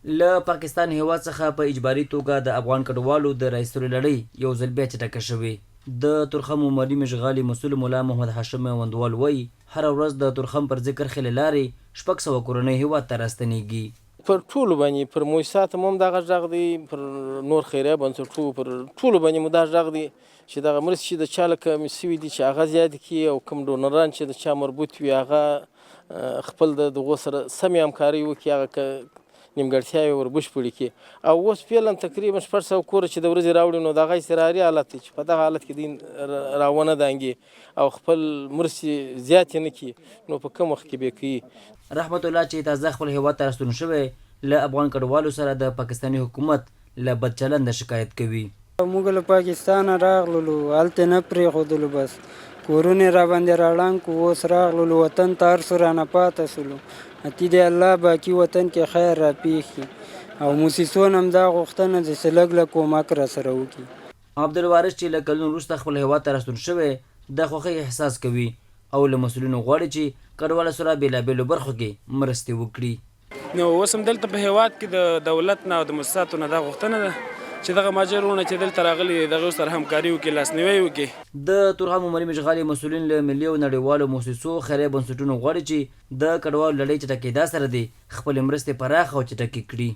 له پاکستان هیواد څخه په اجباري توګه د افغان کډوالو د راایستلو لړۍ یو ځل بیا چټکه شوې. د تورخم عمري مشغالي مسؤل مولا محمد هاشم وندوال وایي هره ورځ د تورخم پر ذکر خلې لارې 600 کورنۍ هیواد ته راستنیږي. پر ټولو باندې پر موسسات هم دغه غږ دی، پر نور خیریه بنسټونو پر ټولو باندې مو دا غږ دی چې دغه مرستې د چا له کمې سوي دي چې هغه زیاتې کړي او کوم ډونران چې د چا مربوط وي هغه خپل د دغو سره سمې همکارۍ وکړي، هغه نیمګړتیاوې ور بشپړې کړي. او اوس فعلا تقریبا 600 کوره چې د ورځې راوړي نو دغه اضطراري حالت دی چې په دغه حالت کې دوی راونه دانګي او خپل مرستې زیاتې نه کړي نو په کوم وخت کې به کوي. رحمت الله چې تازه خپل هیواد ته راستون شوی له افغان کډوالو سره د پاکستاني حکومت له بد چلنده شکایت کوي. موږ له پاکستانه راغلو، هلته نه پرېښودلو، بس کورونه را باندې راړنګ کړو، اوس راغلو وطن ته هر څه رانه پاته شولو. اتي د الله باقي وطن کې خیر را پېښي او موسسو نه هم دا غوښتنه ده چې لږ لږ کومک را سره وکړي. عبدالوارث چې له کلونو وروسته خپل هیواد ته راستون شوی د خوښۍ احساس کوي او له مسؤلینو غواړي چې کډوالو سره بېلابېلو برخو کې مرستې وکړي. نو اوس هم دلته په هیواد کې د دولت نه او د مؤسساتو نه دا غوښتنه ده چې دغه مهاجرونه چې دلته راغلي دغه سره همکاري وکړي، لاسنیوی وکړي. د تورخم عمري مشغالي مسؤلین له ملي او نړیوالو موسسو خیریه بنسټونو غواړي چې د کډوالو لړۍ چټکېدا سره دې خپلې مرستې پراخه او چټکې کړي.